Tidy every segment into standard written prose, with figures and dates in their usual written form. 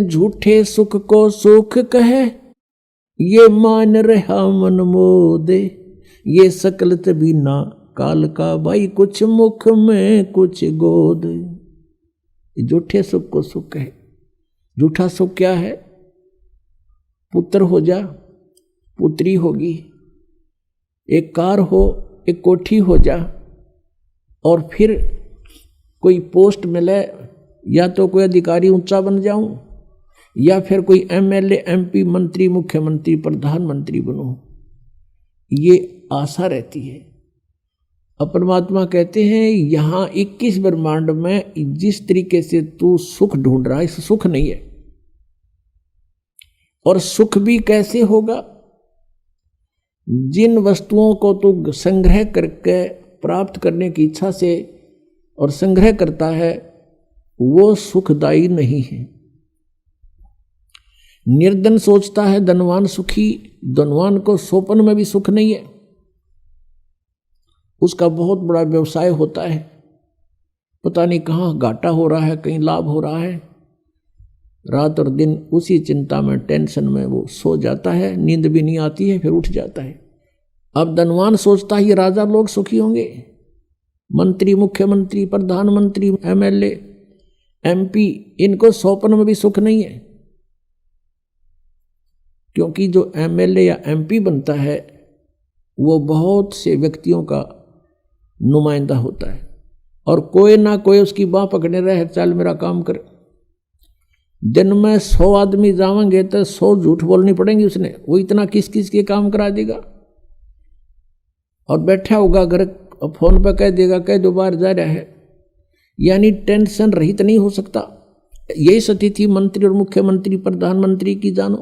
झूठे सुख को सुख कहे, ये मान रहा मन मोदे। ये सकल तभी ना काल का भाई, कुछ मुख में कुछ गोद। झूठे सुख को सुख कहे। झूठा सुख क्या है? पुत्र हो जा, पुत्री होगी, एक कार हो, एक कोठी हो जा, और फिर कोई पोस्ट मिले, या तो कोई अधिकारी ऊंचा बन जाऊं, या फिर कोई एमएलए, एमपी, मंत्री, मुख्यमंत्री, प्रधानमंत्री बनूं, ये आशा रहती है। परमात्मा कहते हैं यहां 21 ब्रह्मांड में जिस तरीके से तू सुख ढूंढ रहा है, इस सुख नहीं है। और सुख भी कैसे होगा? जिन वस्तुओं को तू संग्रह करके प्राप्त करने की इच्छा से और संग्रह करता है, वो सुखदायी नहीं है। निर्धन सोचता है धनवान सुखी, धनवान को सोपन में भी सुख नहीं है। उसका बहुत बड़ा व्यवसाय होता है, पता नहीं कहाँ घाटा हो रहा है, कहीं लाभ हो रहा है। रात और दिन उसी चिंता में, टेंशन में वो सो जाता है, नींद भी नहीं आती है, फिर उठ जाता है। अब धनवान सोचता है ये राजा लोग सुखी होंगे, मंत्री, मुख्यमंत्री, प्रधानमंत्री, एमएलए, एमपी, इनको सोपन में भी सुख नहीं है। क्योंकि जो एमएलए या एमपी बनता है वो बहुत से व्यक्तियों का नुमाइंदा होता है, और कोई ना कोई उसकी बाह पकड़ने रहे, चल मेरा काम कर। दिन में 100 आदमी जावेंगे तो 100 झूठ बोलनी पड़ेंगी उसने, वो इतना किस किस के काम करा देगा। और बैठा होगा घर, फोन पर कह देगा, कह दो बाहर जा रहा है, यानी टेंशन रहित नहीं हो सकता। यही स्थिति मंत्री और मुख्यमंत्री, प्रधानमंत्री की जानो,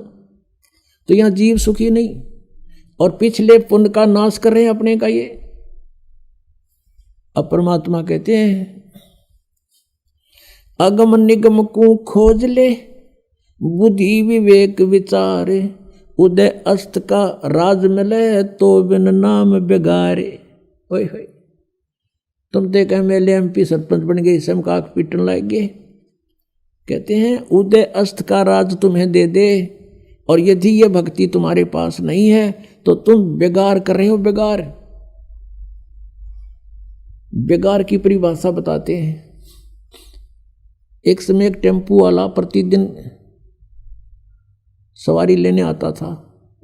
तो यहाँ जीव सुखी नहीं, और पिछले पुण्य का नाश कर रहे हैं अपने का ये। अब परमात्मा कहते हैं अगम निगम को खोज ले, बुद्धि विवेक विचार, उदय अस्त का राज मिले तो बिन नाम बेगारे। ओए होए, तुम तो एक एमएलए, एमपी, सरपंच बन गए, इसम का पीटन लग गए। कहते हैं उदय अस्त का राज तुम्हें दे दे, और यदि ये भक्ति तुम्हारे पास नहीं है तो तुम बेगार कर रहे हो। बेगार, बेगार की परिभाषा बताते हैं। एक समय एक टेम्पू वाला प्रतिदिन सवारी लेने आता था,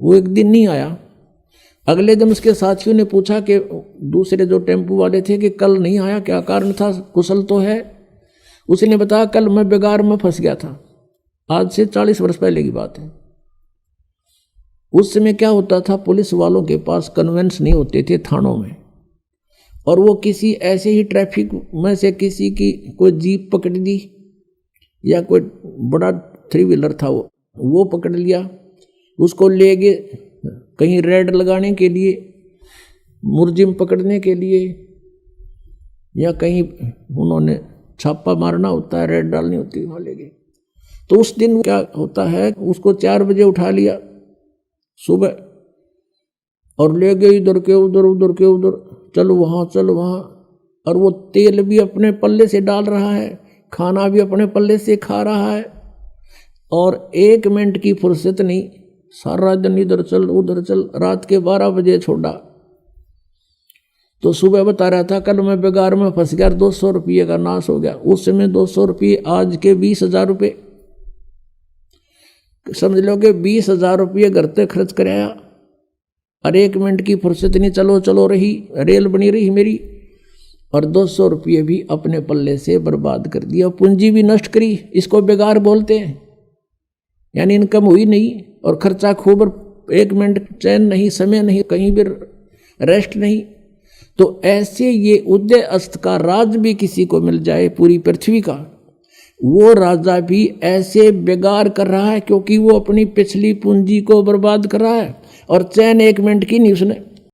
वो एक दिन नहीं आया। अगले दिन उसके साथियों ने पूछा कि दूसरे जो टेम्पू वाले थे कि कल नहीं आया, क्या कारण था, कुशल तो है? उसने बताया कल मैं बेगार में फंस गया था। आज से 40 वर्ष पहले की बात है। उस समय क्या होता था, पुलिस वालों के पास कन्वेंस नहीं होते थे थानों में, और वो किसी ऐसे ही ट्रैफिक में से किसी की कोई जीप पकड़ दी, या कोई बड़ा 3 व्हीलर था वो पकड़ लिया, उसको ले गए कहीं रेड लगाने के लिए, मुर्जिम पकड़ने के लिए, या कहीं उन्होंने छापा मारना होता है, रेड डालनी होती है, वहाँ ले गए। तो उस दिन क्या होता है, उसको 4 बजे उठा लिया सुबह, और ले गए इधर के उधर, उधर के उधर, चलो वहाँ चलो वहाँ। और वो तेल भी अपने पल्ले से डाल रहा है, खाना भी अपने पल्ले से खा रहा है, और 1 मिनट की फुर्सत नहीं, सारा दिन इधर चल उधर चल। रात के 12 बजे छोड़ा तो सुबह बता रहा था कल मैं बेगार में फंस गया, 200 रुपये का नाश हो गया। उस समय 200 रुपये आज के 20,000 रुपये, समझ लो कि 20,000 रुपये घर पे खर्च कराया, और 1 मिनट की फुर्सत नहीं, चलो चलो रही, रेल बनी रही मेरी, और 200 रुपये भी अपने पल्ले से बर्बाद कर दिया, पूंजी भी नष्ट करी। इसको बेगार बोलते हैं, यानी इनकम हुई नहीं और खर्चा खूब, 1 मिनट चैन नहीं, समय नहीं, कहीं भी रेस्ट नहीं। तो ऐसे ये उदय अस्त का राज भी किसी को मिल जाए पूरी पृथ्वी का, वो राजा भी ऐसे बेगार कर रहा है, क्योंकि वो अपनी पिछली पूंजी को बर्बाद कर रहा है, और चैन 1 मिनट की नहीं उसने।